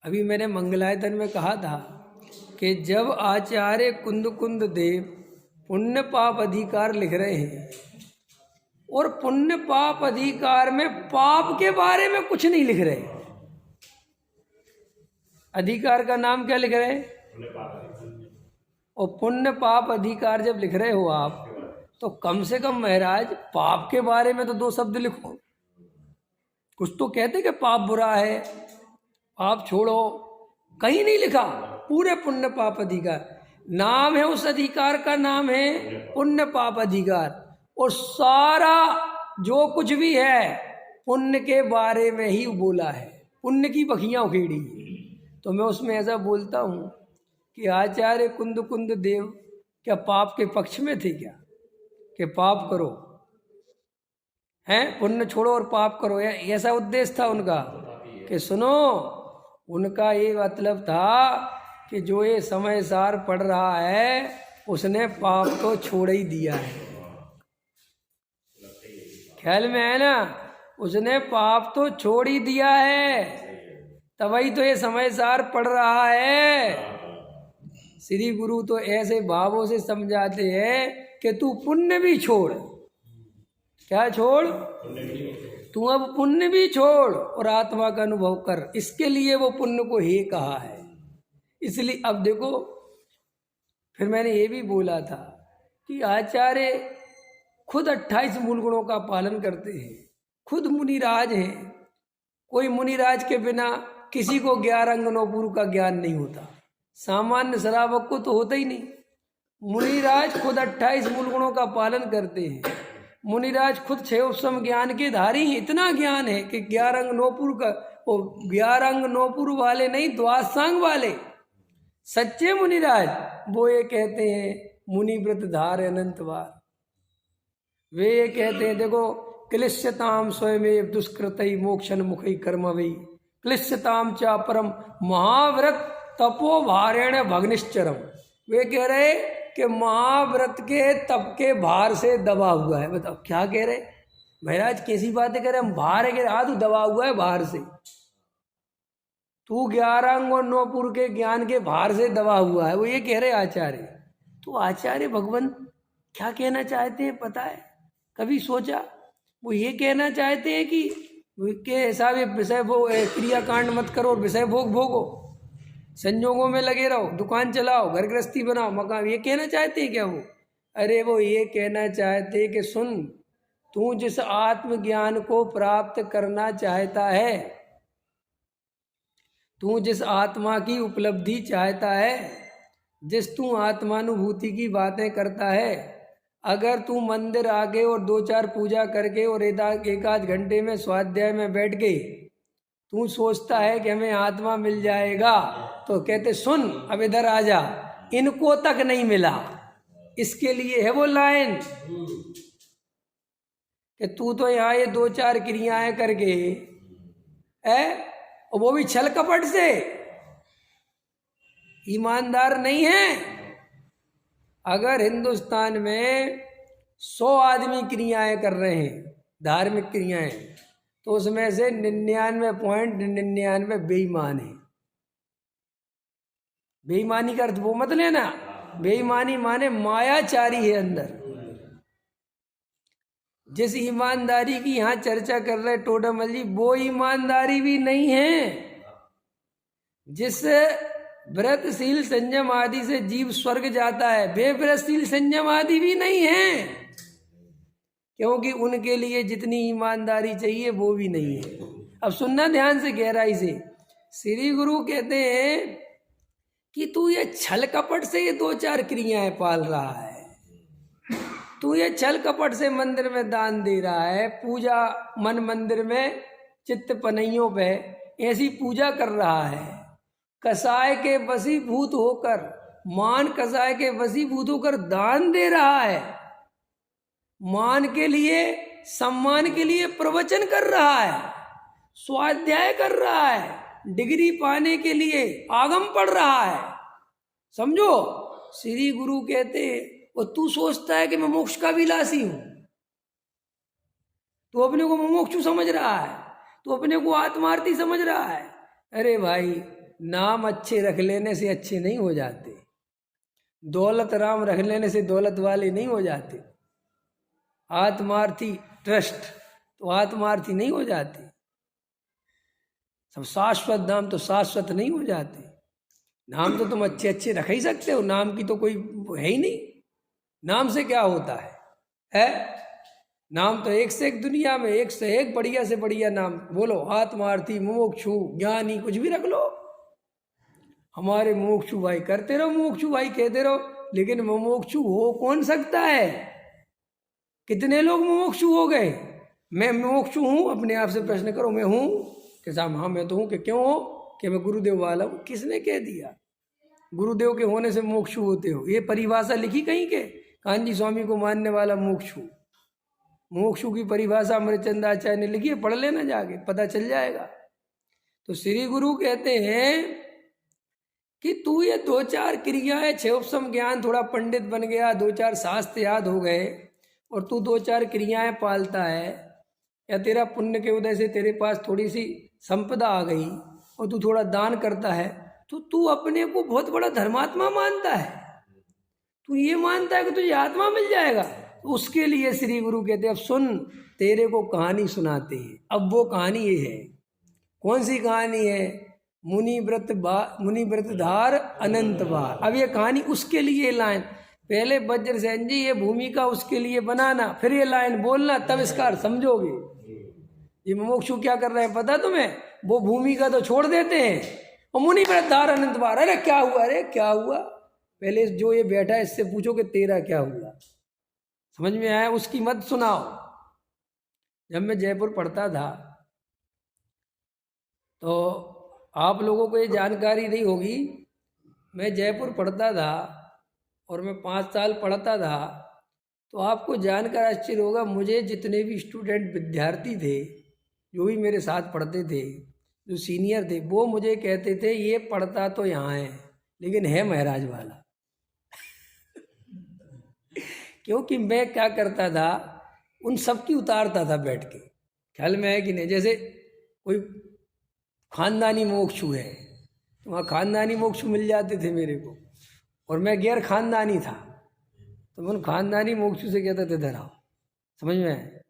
अभी मैंने मंगलायतन में कहा था कि जब आचार्य कुंद कुंद देव पुण्य पाप अधिकार लिख रहे हैं और पुण्य पाप अधिकार में पाप के बारे में कुछ नहीं लिख रहे, अधिकार का नाम क्या लिख रहे हैं? और पुण्य पाप अधिकार जब लिख रहे हो आप, तो कम से कम महाराज पाप के बारे में तो 2 शब्द लिखो। कुछ तो कहते कि पाप बुरा है, पाप छोड़ो, कहीं नहीं लिखा। पूरे पुण्य पाप अधिकार नाम है, उस अधिकार का नाम है पुण्य पाप अधिकार। और सारा जो कुछ भी है पुण्य के बारे में ही बोला है, पुण्य की बखियां उखेड़ी। तो मैं उसमें ऐसा बोलता हूँ कि आचार्य कुंद कुंद देव क्या पाप के पक्ष में थे क्या, कि पाप करो हैं, पुण्य छोड़ो और पाप करो? ऐसा उद्देश्य था उनका? कि सुनो, उनका ये मतलब था कि जो ये समय सार पढ़ रहा है उसने पाप तो छोड़ ही दिया है। ख्याल में है ना? उसने पाप तो छोड़ ही दिया है, तभी तो ये समय सार पढ़ रहा है। श्री गुरु तो ऐसे भावों से समझाते हैं कि तू पुण्य भी छोड़। क्या छोड़? तू अब पुण्य भी छोड़ और आत्मा का अनुभव कर। इसके लिए वो पुण्य को ही कहा है। इसलिए अब देखो, फिर मैंने ये भी बोला था कि आचार्य खुद 28 मूल गुणों का पालन करते हैं, खुद मुनिराज हैं। कोई मुनिराज के बिना किसी को 11 अंग 9 पूर्व का ज्ञान नहीं होता, सामान्य श्रावक को तो होता ही नहीं। मुनिराज खुद 28 मूल गुणों का पालन करते हैं। मुनिराज खुद 6 उपसम ज्ञान के धारी हैं। इतना ज्ञान है कि 11 अंग 9 पूर्व का, वो 11 अंग 9 पूर्व वाले नहीं, द्वादशांग वाले सच्चे मुनिराज वो ये कहते हैं मुनि व्रत धार अनंतवार। वे ये कहते हैं, देखो, क्लिश्यताम स्वयमेव दुष्कृतई मोक्षन मुखई कर्म वही क्लिश्यताम चा परम महाव्रत तपो भारेण भग्निश्चरम। वे कह रहे कि महाव्रत के तप के भार से दबा हुआ है। बताओ क्या कह रहे महाराज, कैसी बातें कह रहे? हम भार है, कह रहे तू दबा हुआ है भार से, तू 11 अंग और 9 पूर्व के ज्ञान के भार से दबा हुआ है। वो ये कह रहे आचार्य। तो आचार्य भगवान क्या कहना चाहते हैं पता है? कभी सोचा? वो ये कहना चाहते हैं कि ऐसा भी विषय भोग क्रियाकांड मत करो और विषय भोग भोगो, संयोगों में लगे रहो, दुकान चलाओ, घर गृहस्थी बनाओ, मकान, ये कहना चाहते हैं क्या वो? अरे वो ये कहना चाहते हैं कि सुन, तू जिस आत्मज्ञान को प्राप्त करना चाहता है, तू जिस आत्मा की उपलब्धि चाहता है, जिस तू आत्मानुभूति की बातें करता है, अगर तू मंदिर आके और 2-4 पूजा करके और एक आध घंटे में स्वाध्याय में बैठ गई, तू सोचता है कि हमें आत्मा मिल जाएगा, तो कहते सुन अब इधर आ जा, इनको तक नहीं मिला। इसके लिए है वो लाइन कि तू तो यहाँ ये 2-4 क्रियाएं करके है, और वो भी छल कपट से, ईमानदार नहीं है। अगर हिंदुस्तान में 100 आदमी क्रियाएं कर रहे हैं, धार्मिक क्रियाएं, तो उसमें से 99.99 बेईमान है। बेईमानी का अर्थ वो मत लेना, बेईमानी माने मायाचारी है अंदर। जिस ईमानदारी की यहाँ चर्चा कर रहे टोडामल जी, वो ईमानदारी भी नहीं है। जिस व्रतशील संयम आदि से जीव स्वर्ग जाता है, वे व्रतशील संयम आदि भी नहीं है, क्योंकि उनके लिए जितनी ईमानदारी चाहिए वो भी नहीं है। अब सुनना ध्यान से गहराई से। श्री गुरु कहते हैं कि तू ये छल कपट से ये 2-4 क्रियाएं पाल रहा है, तू ये छल कपट से मंदिर में दान दे रहा है, पूजा मन मंदिर में चित्त पनइयों पे ऐसी पूजा कर रहा है, कसाय के वशीभूत होकर, मान कसाय के वशीभूत होकर दान दे रहा है, मान के लिए, सम्मान के लिए प्रवचन कर रहा है, स्वाध्याय कर रहा है, डिग्री पाने के लिए आगम पढ़ रहा है। समझो, श्री गुरु कहते, और तू सोचता है कि मैं मोक्ष का विलासी हूं, तू अपने को मुमुक्षु समझ रहा है, तू अपने को आत्मार्थी समझ रहा है। अरे भाई, नाम अच्छे रख लेने से अच्छे नहीं हो जाते, दौलत राम रख लेने से दौलत वाले नहीं हो जाते, आत्मार्थी ट्रस्ट तो आत्मार्थी नहीं हो जाते, सब शाश्वत नाम तो शाश्वत नहीं हो जाते। नाम तो तुम अच्छे अच्छे रख ही सकते हो, नाम की तो कोई है ही नहीं। नाम से क्या होता है? नाम तो एक से एक, दुनिया में एक से एक बढ़िया से बढ़िया नाम बोलो, आत्मार्थी, मुमुक्षु, ज्ञानी, कुछ भी रख लो। हमारे मुमुक्षु भाई करते रहो, मुमुक्षु भाई कहते रहो, लेकिन मुमुक्षु हो कौन सकता है? कितने लोग मुमुक्षु हो गए? मैं मुमुक्षु हूं, अपने आप से प्रश्न करो, मैं हूं कि साहब हाँ मैं तो हूं, कि क्यों हो? कि मैं गुरुदेव वाला हूं। किसने कह दिया गुरुदेव के होने से मोक्षु होते हो? ये परिभाषा लिखी कहीं के? कांजी स्वामी को मानने वाला मोक्षु, मोक्षु की परिभाषा अमृतचंद आचार्य ने लिखी है, पढ़ लेना जाके, पता चल जाएगा। तो श्री गुरु कहते हैं कि तू ये 2-4 क्रियाएं, 6 उपसम ज्ञान, थोड़ा पंडित बन गया, 2-4 शास्त्र याद हो गए, और तू 2-4 क्रियाएं पालता है, या तेरा पुण्य के उदय से तेरे पास थोड़ी सी संपदा आ गई और तू थोड़ा दान करता है, तो तू अपने को बहुत बड़ा धर्मात्मा मानता है, तू ये मानता है कि तुझे आत्मा मिल जाएगा। तो उसके लिए श्री गुरु कहते हैं अब सुन, तेरे को कहानी सुनाते हैं। अब वो कहानी ये है, कौन सी कहानी है? मुनि व्रतधार अनंत बार। अब ये कहानी उसके लिए लाइन, पहले वज्रसेन जी ये भूमिका उसके लिए बनाना, फिर ये लाइन बोलना, तब इसका अर्थ समझोगे। ये मुमुक्षु क्या कर रहे हैं पता तुम्हें? वो भूमिका तो छोड़ देते हैं और मुनि व्रतधार अनंत बार, अरे क्या हुआ, अरे क्या हुआ? पहले जो ये बैठा है इससे पूछो कि तेरा क्या हुआ, समझ में आया? उसकी मत सुनाओ। जब मैं जयपुर पढ़ता था तो आप लोगों को ये जानकारी नहीं होगी, मैं जयपुर पढ़ता था और मैं 5 साल पढ़ता था, तो आपको जानकर आश्चर्य होगा, मुझे जितने भी स्टूडेंट विद्यार्थी थे, जो भी मेरे साथ पढ़ते थे, जो सीनियर थे, वो मुझे कहते थे ये पढ़ता तो यहाँ है लेकिन है महराज वाला। क्योंकि मैं क्या करता था, उन सब की उतारता था बैठ के। ख्याल में है कि नहीं? जैसे कोई खानदानी मोक्षु है तो वहाँ खानदानी मोक्षु मिल जाते थे मेरे को, और मैं गैर खानदानी था तो उन खानदानी मोक्षु से कहते थे धराओ। समझ में है?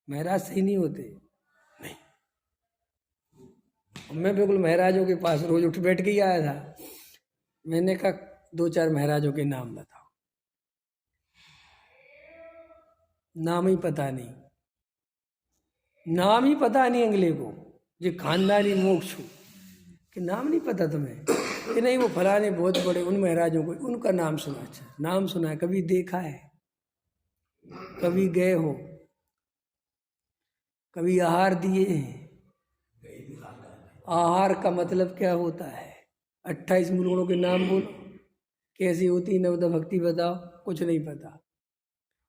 महाराज सही नहीं होते, नहीं। मैं बिल्कुल महाराजों के पास रोज उठ बैठ के ही आया था। मैंने कहा 2-4 महाराजों के नाम बताओ, नाम ही पता नहीं, नाम ही पता नहीं अगले को, जो खानदानी मोक्षु कि नाम नहीं पता तुम्हें? कि नहीं वो फलाने बहुत बड़े उन महाराजों को, उनका नाम सुना। अच्छा नाम सुना है, कभी देखा है? कभी गए हो? कभी आहार दिए हैं? आहार का मतलब क्या होता है? 28 मूल के नाम बोलो, कैसी होती नवदा भक्ति बताओ, कुछ नहीं पता।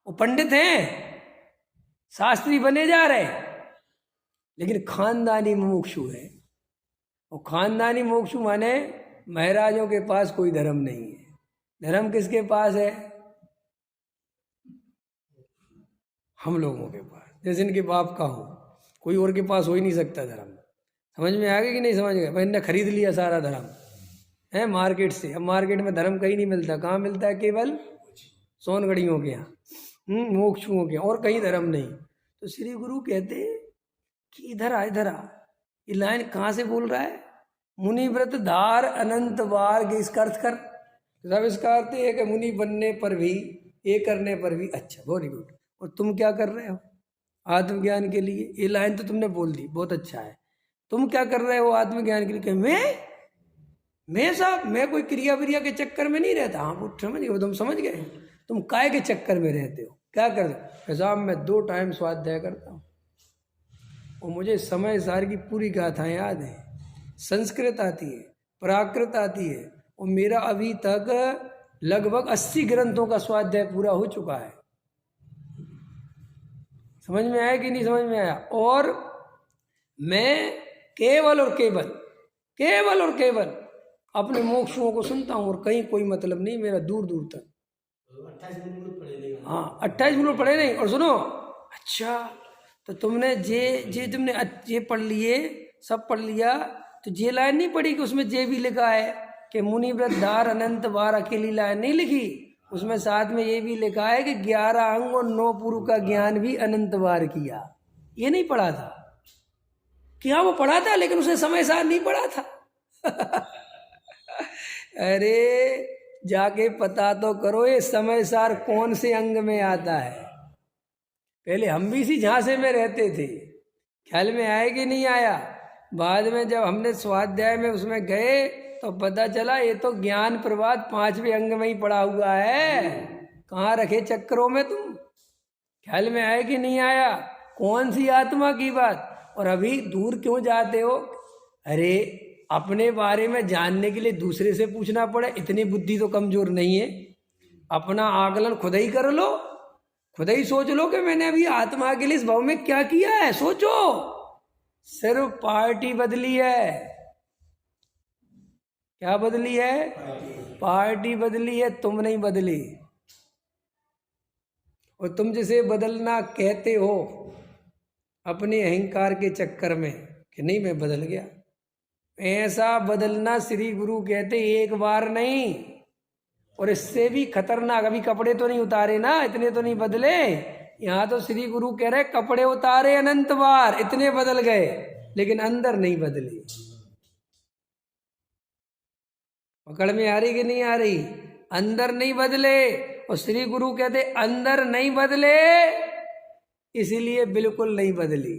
वो पंडित हैं, शास्त्री बने जा रहे, लेकिन खानदानी मुमुक्षु है। और खानदानी मुमुक्षु माने महाराजों के पास कोई धर्म नहीं है। धर्म किसके पास है? हम लोगों के पास, जैसे इनके बाप का हो, कोई और के पास हो ही नहीं सकता धर्म। समझ में आ गया कि नहीं समझ गए? भाई इनने खरीद लिया सारा धर्म है मार्केट से। अब मार्केट में धर्म कहीं नहीं मिलता, कहाँ मिलता है? केवल सोनगढ़ियों के यहाँ, मोक्षुओं के, और कहीं धर्म नहीं। तो श्री गुरु कहते कि इधर आ, इधर आ। ये लाइन कहाँ से बोल रहा है? मुनि व्रत धार अनंत बार के इसका अर्थ कर। सब इसका अर्थ है कि मुनि बनने पर भी, ये करने पर भी। अच्छा वेरी गुड। और तुम क्या कर रहे हो आत्मज्ञान के लिए? ये लाइन तो तुमने बोल दी, बहुत अच्छा है। तुम क्या कर रहे हो आत्मज्ञान के लिए? मैं साहब मैं कोई क्रिया विरिया के चक्कर में नहीं रहता। हाँ वो समझ गए, तुम समझ गए। तुम काय के चक्कर में रहते हो? क्या करते हो? साहब मैं 2 टाइम स्वाध्याय करता हूँ और मुझे समय सार की पूरी गाथाएं याद है, संस्कृत आती है, प्राकृत आती है, और मेरा अभी तक लगभग 80 ग्रंथों का स्वाध्याय पूरा हो चुका है। समझ में आया कि नहीं समझ में आया? और मैं केवल और केवल अपने मोक्षों को सुनता हूँ और कहीं कोई मतलब नहीं मेरा, दूर दूर तक। 28 मिनट पढ़े नहीं। हाँ 28 मिनट पढ़े नहीं। और सुनो, अच्छा तो तुमने तुमने ये पढ़ लिए, सब पढ़ लिया, तो ये लाइन नहीं पढ़ी कि उसमें ये भी लिखा है कि मुनि व्रत धार अनंत बार, अकेली लाइन नहीं लिखी, उसमें साथ में ये भी लिखा है कि 11 अंग और 9 पुरु का ज्ञान भी अनंत बार किया। ये नहीं पढ़ा था कि हाँ वो पढ़ा था लेकिन उसने समय सार नहीं पढ़ा था। अरे जाके पता तो करो ये समय सार कौन से अंग में आता है। पहले हम भी इसी झांसे में रहते थे, ख्याल में आया कि नहीं आया। बाद में जब हमने स्वाध्याय में उसमें गए तो पता चला ये तो ज्ञान प्रवाद 5वें अंग में ही पड़ा हुआ है। कहाँ रखे चक्करों में तुम, ख्याल में आया कि नहीं आया। कौन सी आत्मा की बात, और अभी दूर क्यों जाते हो। अरे अपने बारे में जानने के लिए दूसरे से पूछना पड़े, इतनी बुद्धि तो कमजोर नहीं है। अपना आकलन खुद ही कर लो, खुद ही सोच लो कि मैंने अभी आत्मा के लिए इस भाव में क्या किया है। सोचो, सिर्फ पार्टी बदली है। क्या बदली है? पार्टी बदली है, तुम नहीं बदली। और तुम जिसे बदलना कहते हो अपने अहंकार के चक्कर में कि नहीं मैं बदल गया, ऐसा बदलना श्री गुरु कहते एक बार नहीं, और इससे भी खतरनाक। अभी कपड़े तो नहीं उतारे ना, इतने तो नहीं बदले। यहाँ तो श्री गुरु कह रहे कपड़े उतारे अनंत बार, इतने बदल गए लेकिन अंदर नहीं बदली। पकड़ में आ रही कि नहीं आ रही? अंदर नहीं बदले, और श्री गुरु कहते अंदर नहीं बदले, इसीलिए बिल्कुल नहीं बदली।